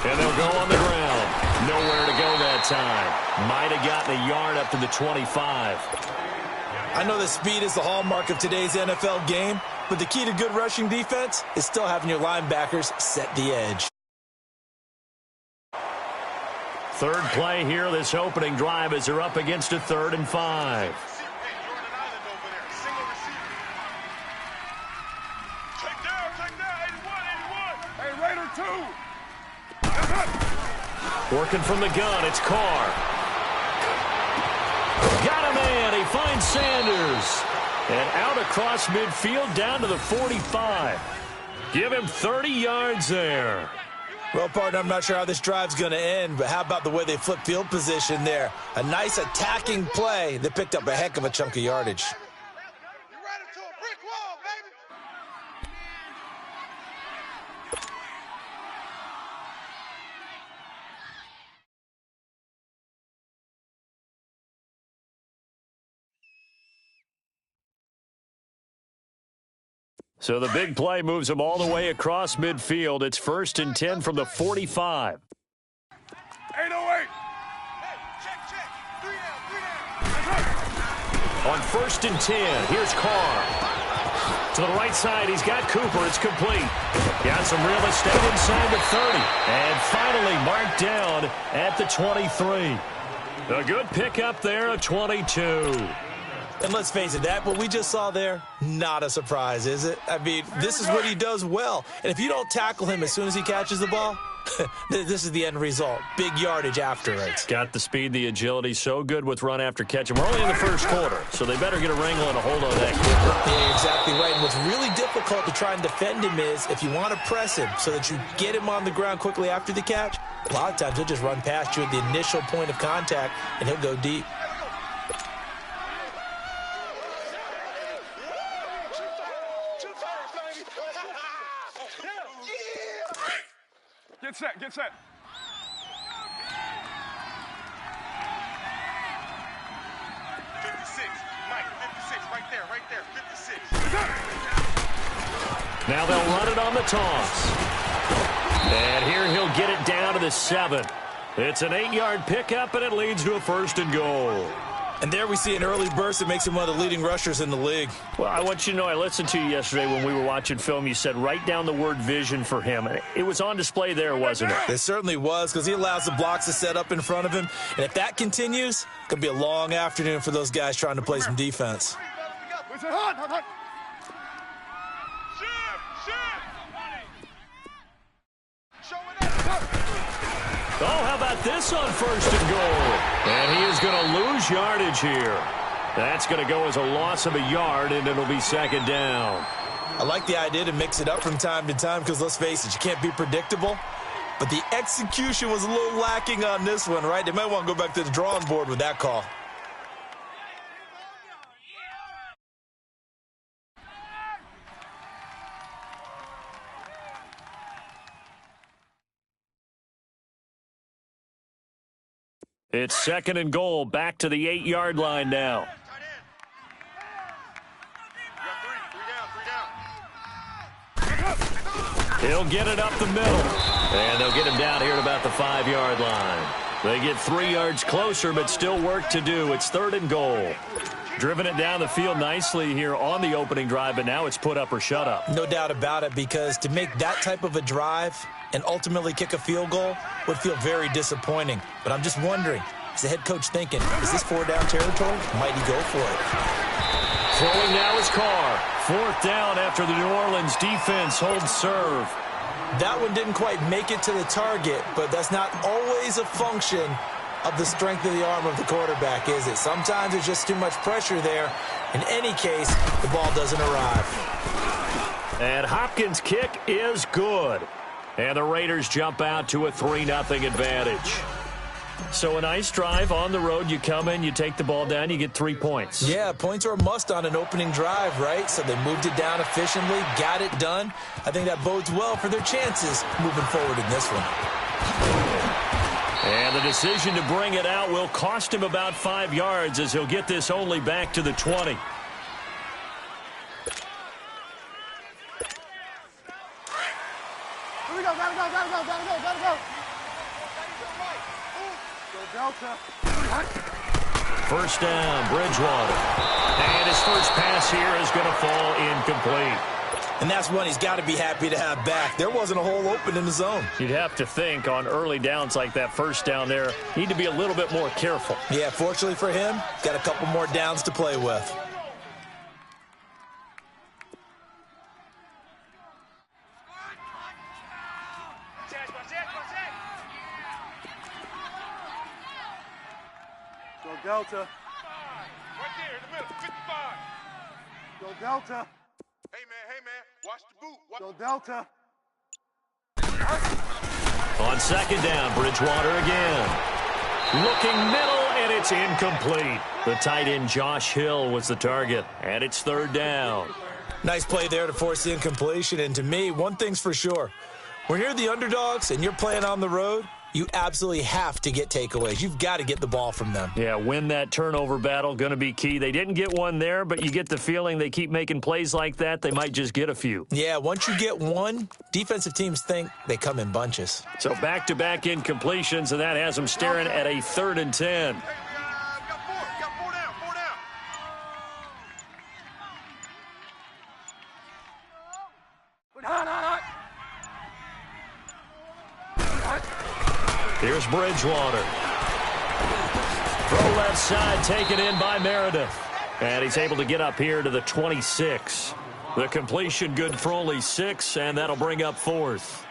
And they'll go on the ground. Nowhere to go that time. Might have gotten a yard up to the 25. I know that speed is the hallmark of today's NFL game, but the key to good rushing defense is still having your linebackers set the edge. Third play here, this opening drive, as they're up against a 3rd and 5. Working from the gun, it's Carr. Got a man, he finds Sanders. And out across midfield down to the 45. Give him 30 yards there. Well, partner, I'm not sure how this drive's going to end, but how about the way they flip field position there? A nice attacking play that picked up a heck of a chunk of yardage. So the big play moves them all the way across midfield. It's 1st and 10 from the 45. 808. On 1st and 10, here's Carr. To the right side, he's got Cooper. It's complete. Got some real estate inside the 30. And finally marked down at the 23. A good pickup there of 22. And let's face it, that what we just saw there, not a surprise, is it? I mean, this is what he does well. And if you don't tackle him as soon as he catches the ball, this is the end result. Big yardage afterwards. Got the speed, the agility, so good with run after catch. And we're only in the first quarter, so they better get a wrangle and a hold on that kicker. Yeah, exactly right. And what's really difficult to try and defend him is if you want to press him so that you get him on the ground quickly after the catch, a lot of times he'll just run past you at the initial point of contact, and he'll go deep. Get set, get set. Mike, 56, right there, 56. Now they'll run it on the toss. And here he'll get it down to the 7. It's an 8-yard pickup, and it leads to a 1st and goal. And there we see an early burst that makes him one of the leading rushers in the league. Well, I want you to know, I listened to you yesterday when we were watching film. You said write down the word vision for him. It was on display there, wasn't it? It certainly was, because he allows the blocks to set up in front of him. And if that continues, it's going to be a long afternoon for those guys trying to play some defense. Oh, how about this on 1st and goal? And he is going to lose yardage here. That's going to go as a loss of a yard, and it'll be 2nd down. I like the idea to mix it up from time to time because, let's face it, you can't be predictable. But the execution was a little lacking on this one, right? They might want to go back to the drawing board with that call. It's 2nd and goal, back to the 8-yard line now. He'll get it up the middle. And they'll get him down here at about the 5-yard line. They get 3 yards closer, but still work to do. It's 3rd and goal. Driven it down the field nicely here on the opening drive, but now it's put up or shut up. No doubt about it, because to make that type of a drive and ultimately kick a field goal would feel very disappointing. But I'm just wondering, is the head coach thinking, is this 4-down territory? Might he go for it? Throwing now is Carr. 4th down after the New Orleans defense holds serve. That one didn't quite make it to the target, but that's not always a function of the strength of the arm of the quarterback, is it? Sometimes there's just too much pressure there. In any case, the ball doesn't arrive. And Hopkins' kick is good. And the Raiders jump out to a 3-0 advantage. So a nice drive on the road. You come in, you take the ball down, you get 3 points. Yeah, points are a must on an opening drive, right? So they moved it down efficiently, got it done. I think that bodes well for their chances moving forward in this one. And the decision to bring it out will cost him about 5 yards, as he'll get this only back to the 20. Delta. First down, Bridgewater. And his first pass here is going to fall incomplete. And that's one he's got to be happy to have back. There wasn't a hole open in the zone. You'd have to think on early downs like that first down there, need to be a little bit more careful. Yeah, fortunately for him, got a couple more downs to play with. Go Delta. Right there in the middle, 55. Go Delta. Hey, man, watch the boot. Go Delta. On second down, Bridgewater again. Looking middle, and it's incomplete. The tight end Josh Hill was the target, and it's third down. Nice play there to force the incompletion. And to me, one thing's for sure. When you're the underdogs and you're playing on the road, you absolutely have to get takeaways. You've got to get the ball from them. Yeah, win that turnover battle, going to be key. They didn't get one there, but you get the feeling they keep making plays like that, they might just get a few. Yeah, once you get one, defensive teams think they come in bunches. So back-to-back incompletions, and that has them staring at a 3rd and 10. Hey, we got four down. Here's Bridgewater. Throw left side, taken in by Meredith. And he's able to get up here to the 26. The completion good for only 6, and that'll bring up 4th.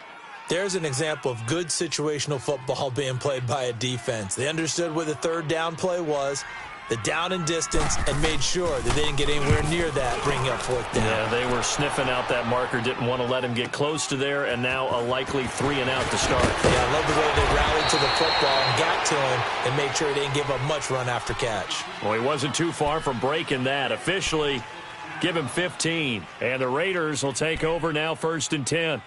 There's an example of good situational football being played by a defense. They understood what the third down play was, the down and distance, and made sure that they didn't get anywhere near that, bringing up 4th down. Yeah, they were sniffing out that marker, didn't want to let him get close to there, and now a likely 3 and out to start. Yeah, I love the way they rallied to the football and got to him and made sure he didn't give up much run after catch. Well, he wasn't too far from breaking that. Officially, give him 15. And the Raiders will take over now 1st and 10.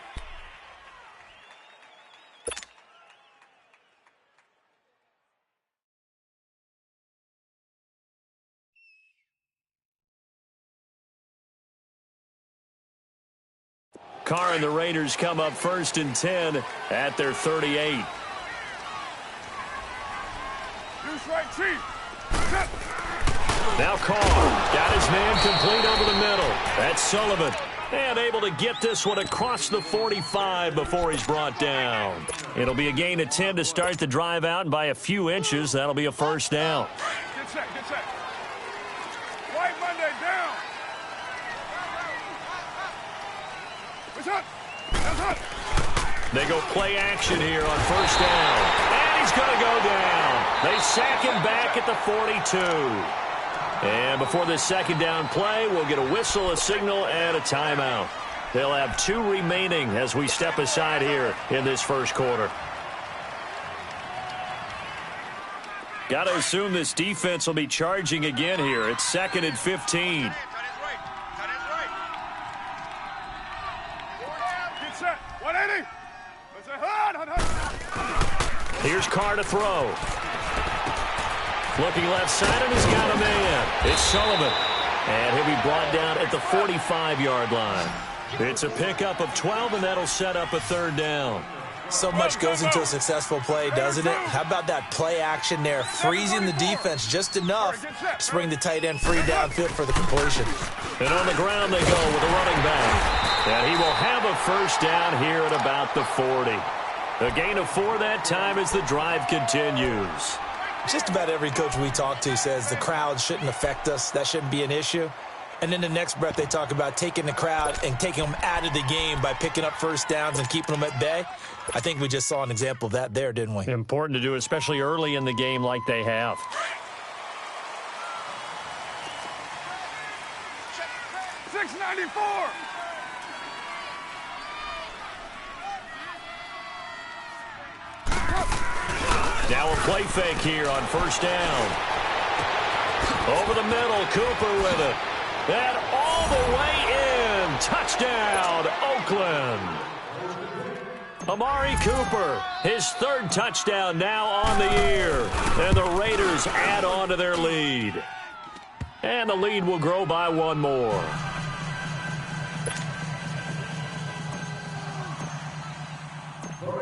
Carr and the Raiders come up 1st and 10 at their 38. Loose right, Chief. Now Carr got his man complete over the middle. That's Sullivan. And able to get this one across the 45 before he's brought down. It'll be a gain of 10 to start the drive out, and by a few inches, that'll be a first down. Get set. White Monday down. They go play action here on first down. And he's going to go down. They sack him back at the 42. And before this second down play, we'll get a whistle, a signal, and a timeout. They'll have 2 remaining as we step aside here in this first quarter. Got to assume this defense will be charging again here. It's 2nd and 15. Here's Carr to throw. Looking left side, and he's got a man. It's Sullivan. And he'll be brought down at the 45-yard line. It's a pickup of 12, and that'll set up a 3rd down. So much goes into a successful play, doesn't it? How about that play action there, freezing the defense just enough to bring the tight end free downfield for the completion. And on the ground they go with a running back. And he will have a first down here at about the 40. A gain of 4 that time as the drive continues. Just about every coach we talk to says the crowd shouldn't affect us. That shouldn't be an issue. And then the next breath they talk about taking the crowd and taking them out of the game by picking up first downs and keeping them at bay. I think we just saw an example of that there, didn't we? Important to do, especially early in the game like they have. $6.94. Now a play fake here on first down. Over the middle, Cooper with it. And all the way in. Touchdown, Oakland. Amari Cooper, his 3rd touchdown now on the year. And the Raiders add on to their lead. And the lead will grow by 1 more.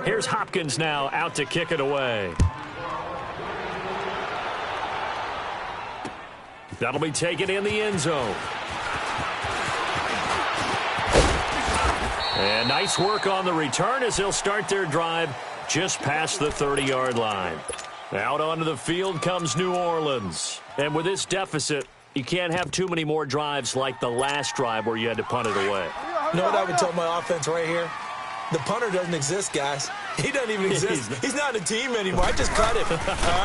Here's Hopkins now out to kick it away. That'll be taken in the end zone. And nice work on the return as they'll start their drive just past the 30-yard line. Out onto the field comes New Orleans. And with this deficit, you can't have too many more drives like the last drive where you had to punt it away. You know what I would tell my offense right here? The punter doesn't exist, guys. He doesn't even exist. He's not a team anymore. I just cut him, all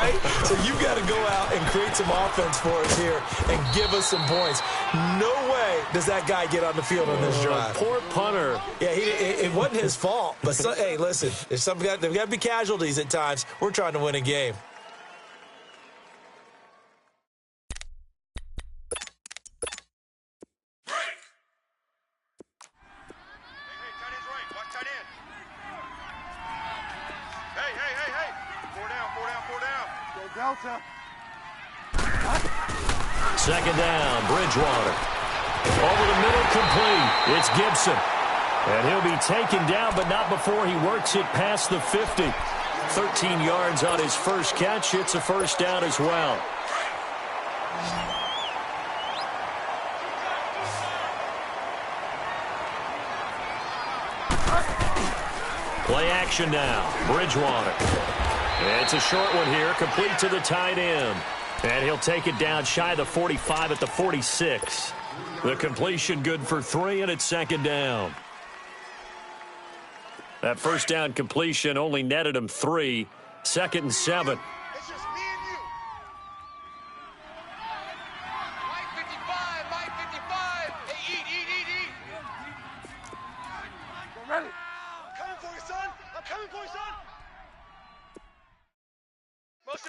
right? So you've got to go out and create some offense for us here and give us some points. No way does that guy get on the field on this drive. Poor punter. Yeah, it wasn't his fault. But, hey, listen, there's got to be casualties at times. We're trying to win a game. Delta. Second down, Bridgewater. Over the middle, complete. It's Gibson. And he'll be taken down, but not before he works it past the 50. 13 yards on his first catch. It's a first down as well. Play action now. Bridgewater. It's a short one here, complete to the tight end. And he'll take it down shy of the 45 at the 46. The completion good for 3, and it's second down. That first down completion only netted him 3. Second and 7. It's just me and you. Mike 55. Hey, eat. We're ready. I'm coming for you, son.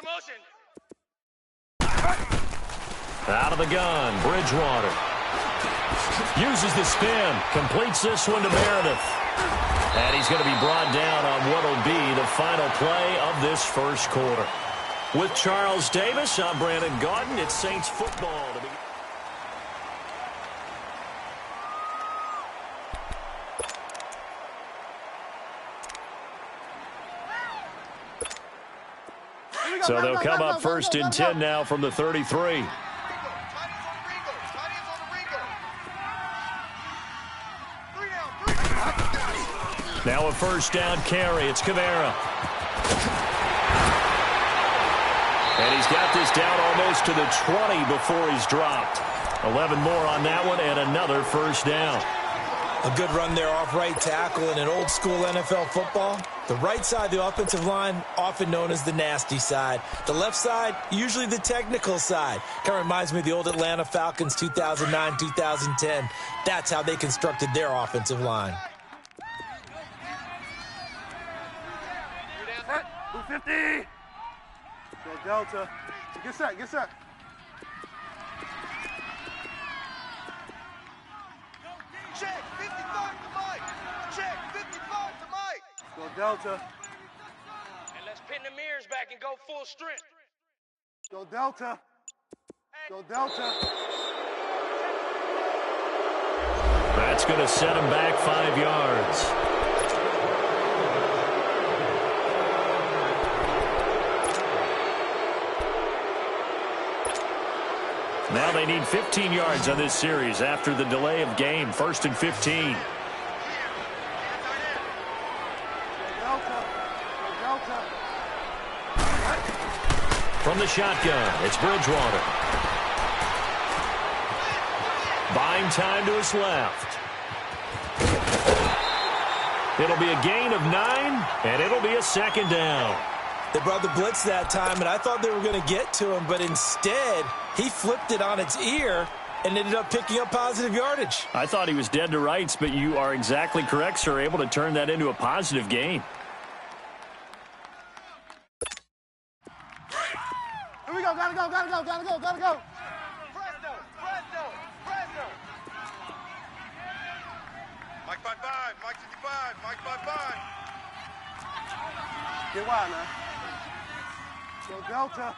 Motion. Out of the gun, Bridgewater. Uses the spin. Completes this one to Meredith. And he's going to be brought down on what will be the final play of this first quarter. With Charles Davis, I'm Brandon Gaudin. It's Saints football to be. So they'll come up first and 10 now from the 33. Now a first down carry. It's Kamara. And he's got this down almost to the 20 before he's dropped. 11 more on that one and another first down. A good run there off right tackle in an old-school NFL football. The right side of the offensive line, often known as the nasty side. The left side, usually the technical side. Kind of reminds me of the old Atlanta Falcons 2009-2010. That's how they constructed their offensive line. 250. Go Delta. Get set. Check 55 to Mike. Go Delta. And let's pin the mirrors back and go full strength. Go Delta. That's going to set him back 5 yards. Now they need 15 yards on this series after the delay of game. First and 15. From the shotgun, it's Bridgewater. Buying time to his left. It'll be a gain of 9, and it'll be a second down. They brought the blitz that time, and I thought they were going to get to him, but instead, he flipped it on its ear and ended up picking up positive yardage. I thought he was dead to rights, but you are exactly correct, sir, able to turn that into a positive gain. Here we go, gotta go. Presto. Mike 55, Mike 55, Mike 55. Get wide now. Go Delta.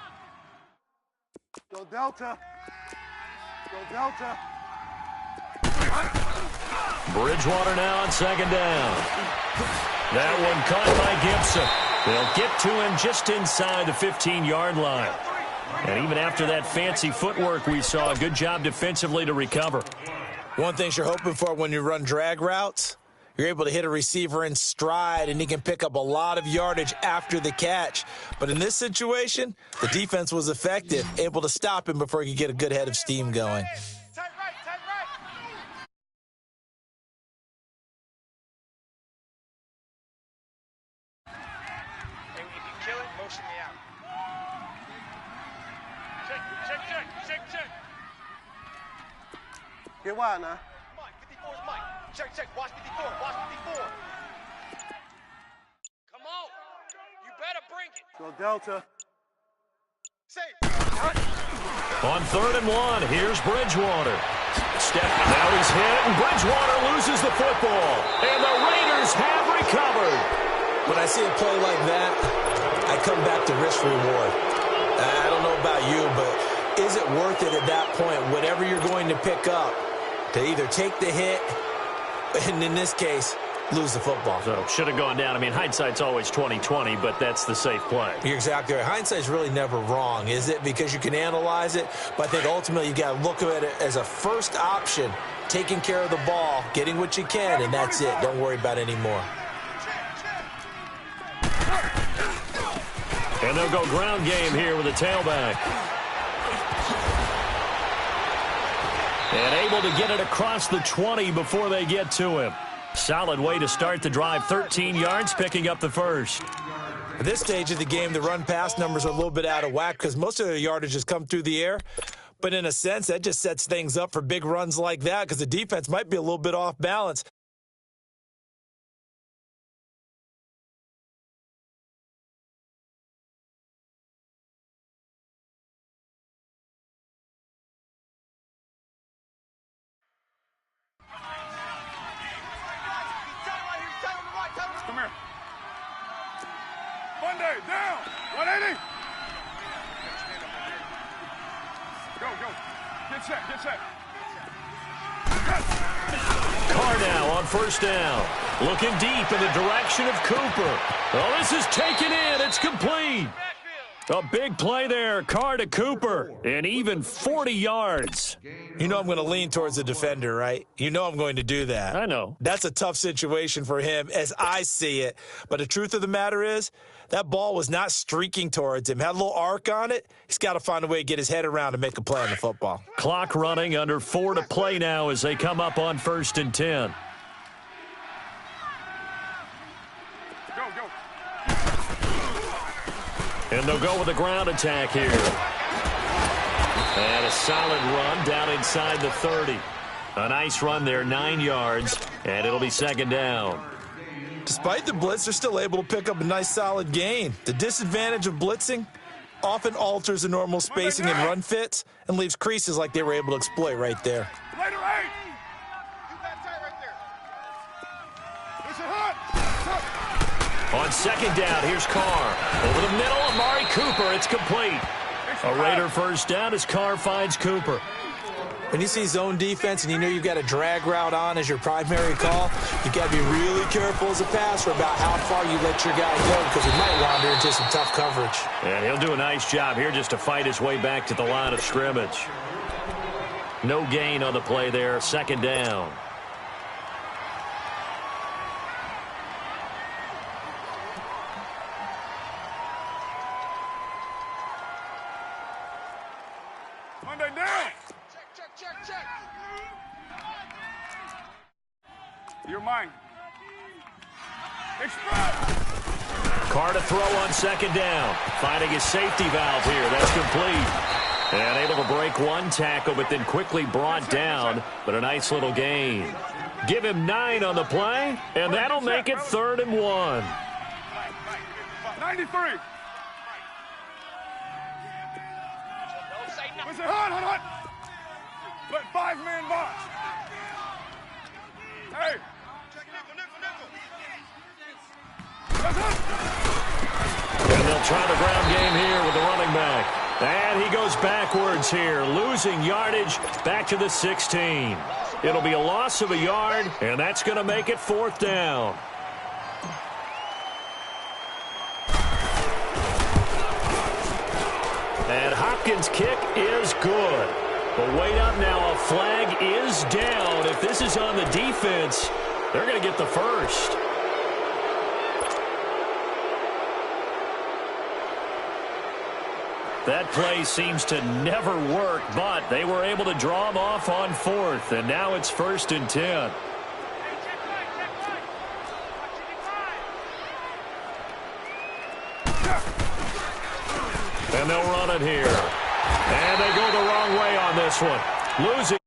Bridgewater now on second down. That one caught by Gibson. They'll get to him just inside the 15-yard line. And even after that fancy footwork we saw, a good job defensively to recover. One thing you're hoping for when you run drag routes, you're able to hit a receiver in stride, and he can pick up a lot of yardage after the catch. But in this situation, the defense was effective, able to stop him before he could get a good head of steam going. Tight right, tight right. And if you kill it, motion me out. Check. Get wide now. Mike, 54 is Mike. Check. Watch 54. Come on. You better bring it. Go Delta. Safe. On 3rd and 1, here's Bridgewater. Now he's hit, and Bridgewater loses the football. And the Raiders have recovered. When I see a play like that, I come back to risk reward. I don't know about you, but is it worth it at that point, whatever you're going to pick up, to either take the hit, and in this case, lose the football? So, should have gone down. I mean, hindsight's always 20/20, but that's the safe play. You're exactly right. Hindsight's really never wrong, is it? Because you can analyze it, but I think ultimately you got to look at it as a first option, taking care of the ball, getting what you can, and that's it. Don't worry about any more. And they'll go ground game here with a tailback. And able to get it across the 20 before they get to him. Solid way to start the drive. 13 yards, picking up the first. At this stage of the game, the run-pass numbers are a little bit out of whack because most of their yardage has come through the air. But in a sense, that just sets things up for big runs like that because the defense might be a little bit off balance. Come here. Monday, down. 180. Go. Get set. Carr now on 1st down. Looking deep in the direction of Cooper. Oh, this is taken in. It's complete. A big play there. Carr to Cooper. And even 40 yards. You know I'm going to lean towards the defender, right? You know I'm going to do that. I know. That's a tough situation for him as I see it. But the truth of the matter is, that ball was not streaking towards him. Had a little arc on it. He's got to find a way to get his head around and make a play on the football. Clock running, under 4 to play now as they come up on 1st and 10. Go. And they'll go with a ground attack here. And a solid run down inside the 30. A nice run there, 9 yards, and it'll be 2nd down. Despite the blitz, they're still able to pick up a nice solid gain. The disadvantage of blitzing often alters the normal spacing and run fits and leaves creases like they were able to exploit right there. Later, 8. You got tight right there. This is hot. On 2nd down, here's Carr. Over the middle, Amari Cooper. It's complete. A Raider 1st down as Carr finds Cooper. When you see zone defense and you know you've got a drag route on as your primary call, you've got to be really careful as a passer about how far you let your guy go because he might wander into some tough coverage. And he'll do a nice job here just to fight his way back to the line of scrimmage. No gain on the play there, 2nd down. Monday, down. Check. You're mine. Express. Carr to throw on 2nd down. Finding his safety valve here. That's complete. And able to break one tackle, but then quickly brought down. But a nice little gain. Give him 9 on the play, and that'll make it 3rd and 1. 93. Listen, hot. Let 5-man box. Hey. And they'll try the ground game here with the running back. And he goes backwards here, losing yardage back to the 16. It'll be a loss of a yard, and that's going to make it 4th down. And Hopkins' kick is good. But wait up now, a flag is down. If this is on the defense, they're going to get the first. That play seems to never work, but they were able to draw him off on 4th, and now it's 1st and 10. And they'll run it here. And they go the wrong way on this one. Losing